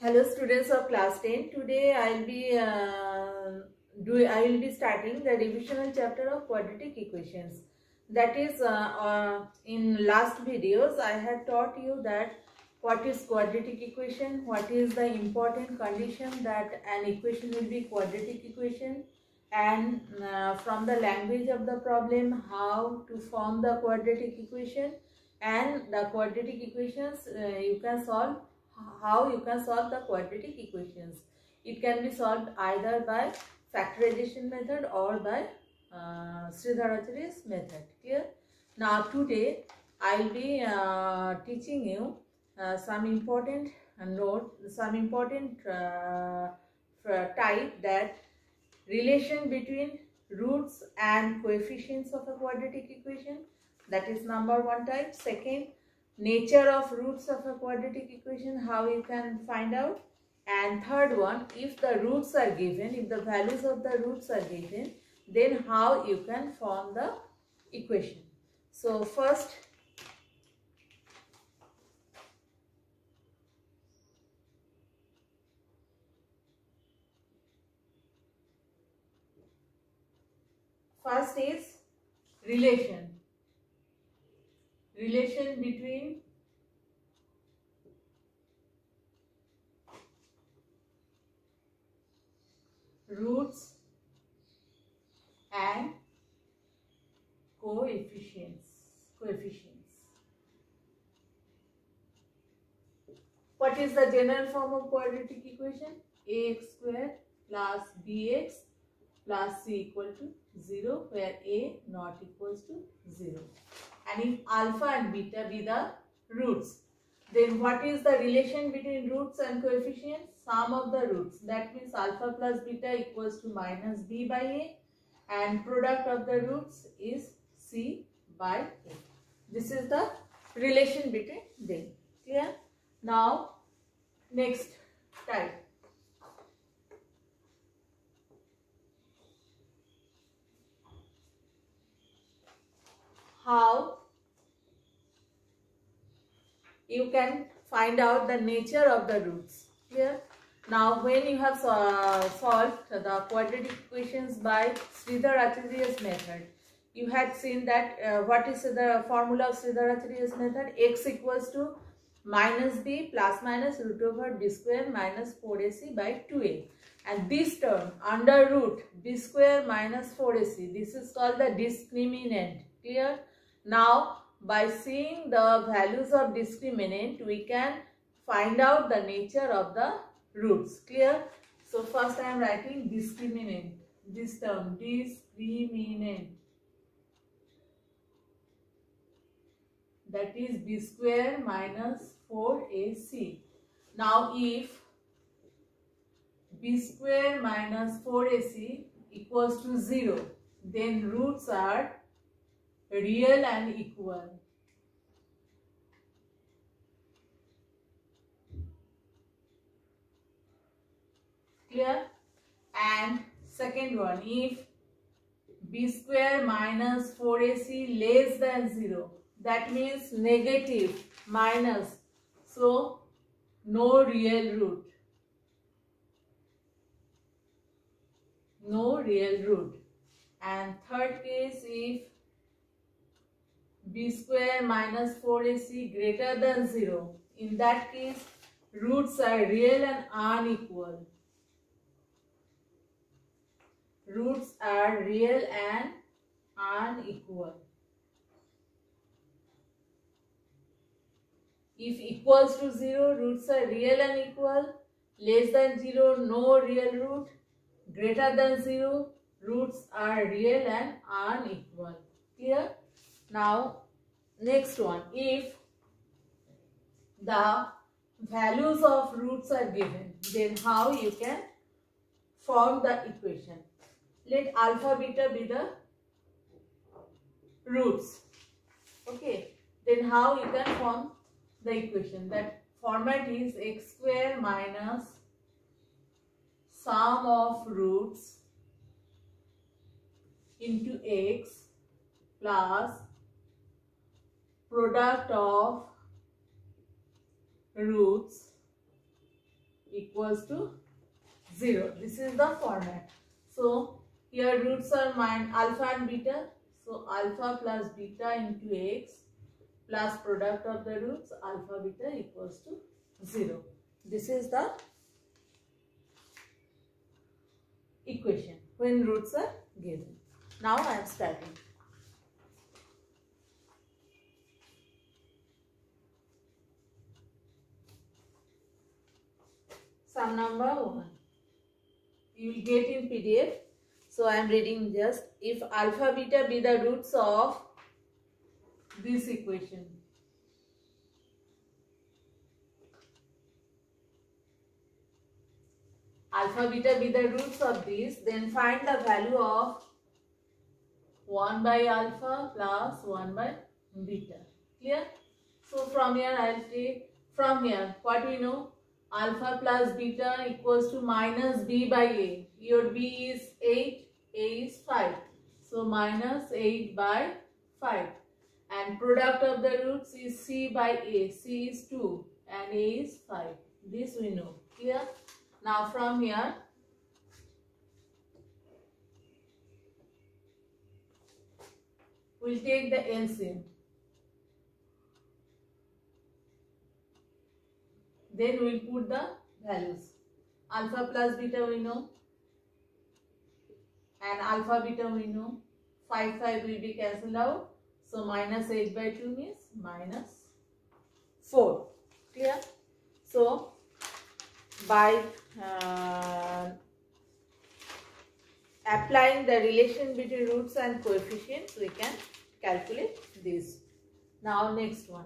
Hello students of class 10. Today I will be starting the revisional chapter of quadratic equations. That is, in last videos I had taught you that what is quadratic equation, what is the important condition that an equation will be quadratic equation, and from the language of the problem how to form the quadratic equation, and the quadratic equations how you can solve the quadratic equations. It can be solved either by factorization method or by Sridharacharya's method. Clear? Now today I will be teaching you some important type, that relation between roots and coefficients of a quadratic equation. That is number one type. Second, nature of roots of a quadratic equation, how you can find out. And third one, if the roots are given, if the values of the roots are given, then how you can form the equation. So first is relation between roots and coefficients. What is the general form of quadratic equation? Ax square plus bx plus c equal to 0, where a not equals to 0. And if alpha and beta be the roots, then what is the relation between roots and coefficients? Sum of the roots. That means alpha plus beta equals to minus b by a, and product of the roots is c by a. This is the relation between them. Clear? Now next type. How you can find out the nature of the roots. Clear? Now when you have solved the quadratic equations by Sridharacharya's method, you had seen that what is the formula of Sridharacharya's method? X equals to minus b plus minus root over b square minus 4ac by 2a. And this term under root b square minus 4ac, this is called the discriminant. Clear? Now by seeing the values of discriminant, we can find out the nature of the roots. Clear? So first I am writing discriminant. This term discriminant, that is b square minus 4ac. Now if b square minus 4ac equals to 0, then roots are real and equal. Clear? And second one, if b square minus 4ac less than 0, that means negative, minus, so no real root. No real root. And third case, if b square minus 4ac greater than 0, in that case roots are real and unequal. Roots are real and unequal. If equals to 0, roots are real and equal. Less than 0, no real root. Greater than 0, roots are real and unequal. Clear? Now next one, if the values of roots are given, then how you can form the equation. Let alpha beta be the roots. Okay, then how you can form the equation? That format is x square minus sum of roots into x plus product of roots equals to 0. This is the format. So here roots are alpha and beta. So alpha plus beta into x plus product of the roots alpha beta equals to 0. This is the equation when roots are given. Now I am starting. Sum number 1. You will get in PDF. So I am reading just, if alpha beta be the roots of this equation. Alpha beta be the roots of this, then find the value of 1 by alpha plus 1 by beta. Clear? So from here I will take, from here what we know, alpha plus beta equals to minus b by a. Your b is 8, a is 5. So minus 8 by 5. And product of the roots is c by a. c is 2 and a is 5. This we know. Clear? Now from here, we'll take the LCM. Then we'll put the values. Alpha plus beta we know. And alpha beta we know. 5 will be cancelled out. So minus 8 by 2 means minus 4. Clear? So by applying the relation between roots and coefficients, we can calculate this. Now next one.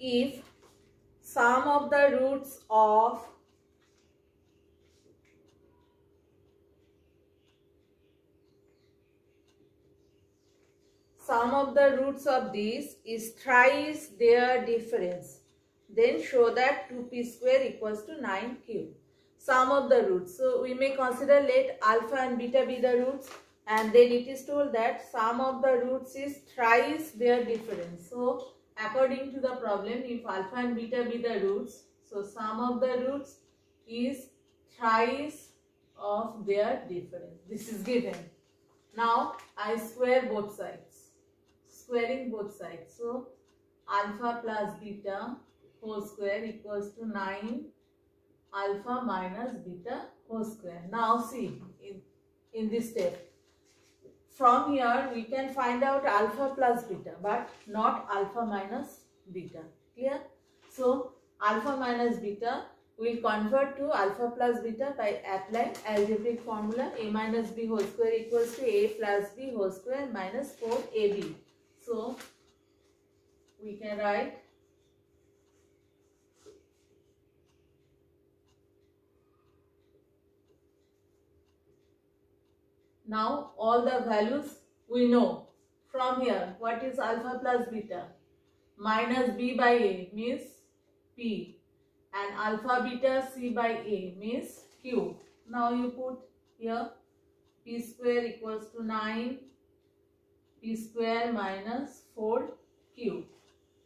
If sum of the roots of this is thrice their difference, then show that 2p square equals to 9q. Sum of the roots. So we may consider let alpha and beta be the roots, and then it is told that sum of the roots is thrice their difference. So according to the problem, if alpha and beta be the roots, so sum of the roots is thrice of their difference. This is given. Now I square both sides. Squaring both sides. So alpha plus beta whole square equals to 9 alpha minus beta whole square. Now see in this step. From here we can find out alpha plus beta, but not alpha minus beta. Clear? So alpha minus beta will convert to alpha plus beta by applying algebraic formula. A minus b whole square equals to a plus b whole square minus 4ab. So we can write now all the values we know. From here, what is alpha plus beta? Minus b by a means p, and alpha beta c by a means q. Now you put here p square equals to 9 p square minus 4q.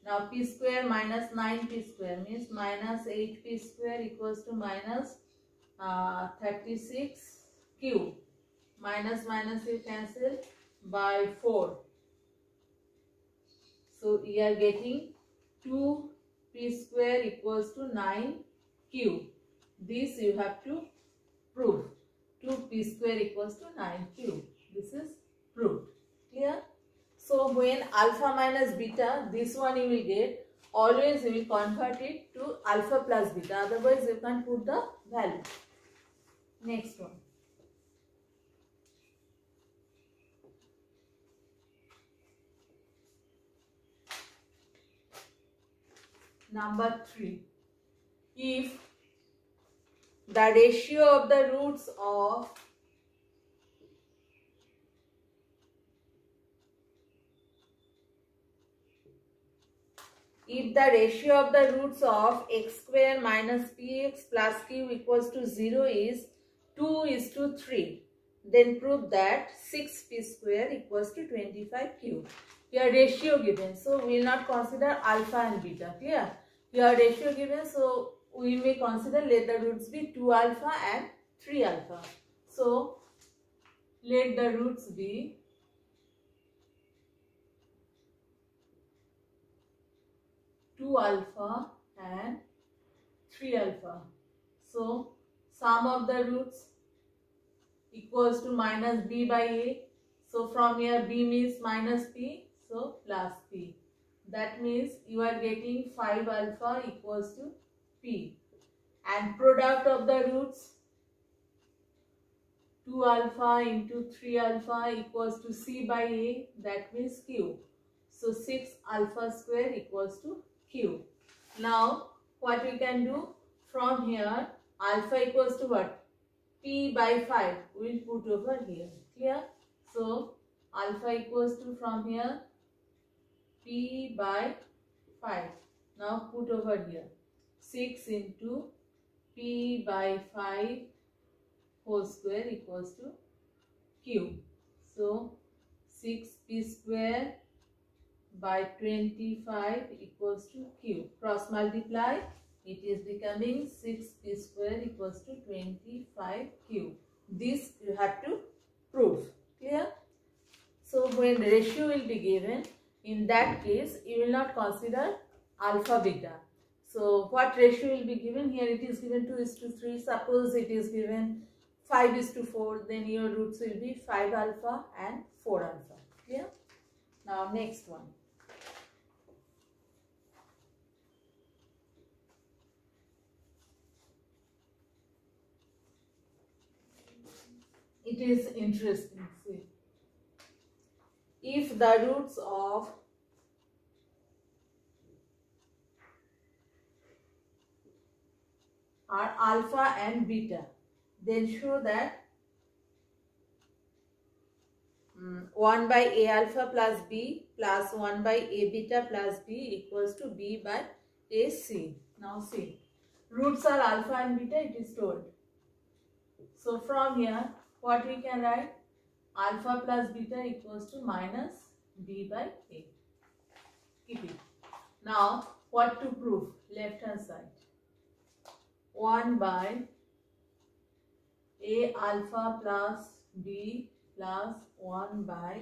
Now p square minus 9p square means minus 8p square equals to minus 36q. Minus minus you cancel by 4. So we are getting 2p square equals to 9q. This you have to prove. 2p square equals to 9q. This is proved. Clear? So when alpha minus beta, this one you will get, always you will convert it to alpha plus beta. Otherwise you can't put the value. Next one. Number 3. If the ratio of the roots of x square minus px plus q equals to 0 is 2:3, then prove that 6p square equals to 25q. Here ratio given, so we will not consider alpha and beta. Clear? Here ratio given, so we may consider let the roots be 2 alpha and 3 alpha. So let the roots be 2 alpha and 3 alpha. So sum of the roots equals to minus b by a. So from here b means minus p, so plus p. That means you are getting 5 alpha equals to p. And product of the roots 2 alpha into 3 alpha equals to c by a, that means q. So 6 alpha square equals to q. Now what we can do from here, alpha equals to what? P by 5 we will put over here. Clear? So alpha equals to from here P by 5. Now put over here 6 into P by 5 whole square equals to q. So 6p square by 25 equals to q. Cross multiply, it is becoming 6p square equals to 25q. This you have to prove. Clear? So when ratio will be given, in that case you will not consider alpha beta. So what ratio will be given? Here it is given 2:3. Suppose it is given 5:4, then your roots will be 5 alpha and 4 alpha. Clear? Now next one. It is interesting. See, if the roots of are alpha and beta, then show that 1 by a alpha plus b plus 1 by a beta plus b equals to b by a c. Now see, roots are alpha and beta, it is told. So from here what we can write? Alpha plus beta equals to minus b by a. Keep it. Now what to prove? Left hand side. 1 by a alpha plus b plus 1 by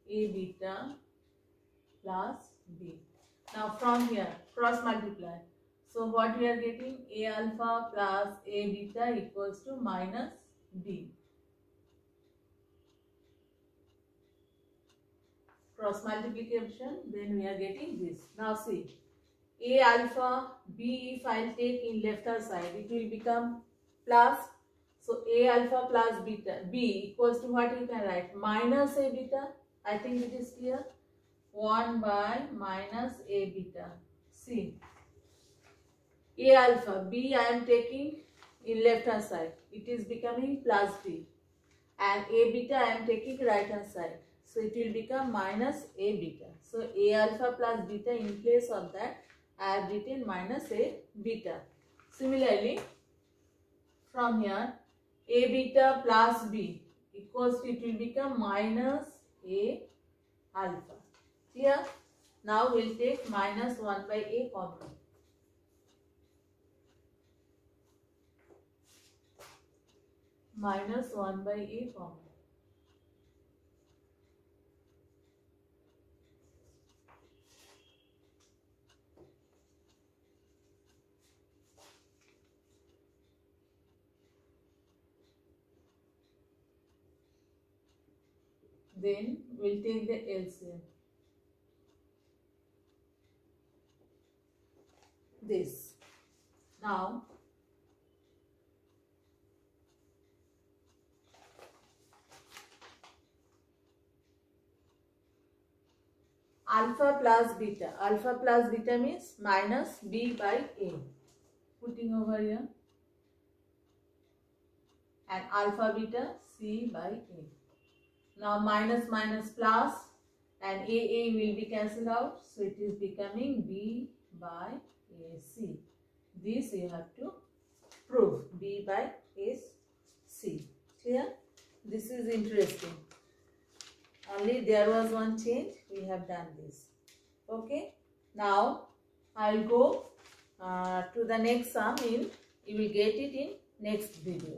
a beta plus b. Now from here cross multiply. So what we are getting? A alpha plus a beta equals to minus b. Cross multiplication, then we are getting this. Now see, a alpha, b if I will take in left hand side, it will become plus. So a alpha plus beta, b equals to what you can write? Minus a beta. I think it is clear. 1 by minus a beta. See, a alpha, b I am taking in left hand side. It is becoming plus b. And a beta I am taking right hand side. So it will become minus a beta. So a alpha plus beta, in place of that I have written minus a beta. Similarly, from here a beta plus b equals to, it will become minus a alpha. Clear? Now we will take minus 1 by a common. Minus 1 by a common. Then we'll take the LCM. This. Now alpha plus beta. Alpha plus beta means minus b by a. Putting over here. And alpha beta c by a. Now minus minus plus and a will be cancelled out. So it is becoming b by ac. This you have to prove, b by ac. Clear? This is interesting. Only there was one change. We have done this. Okay. Now I'll go to the next sum. You will get it in next video.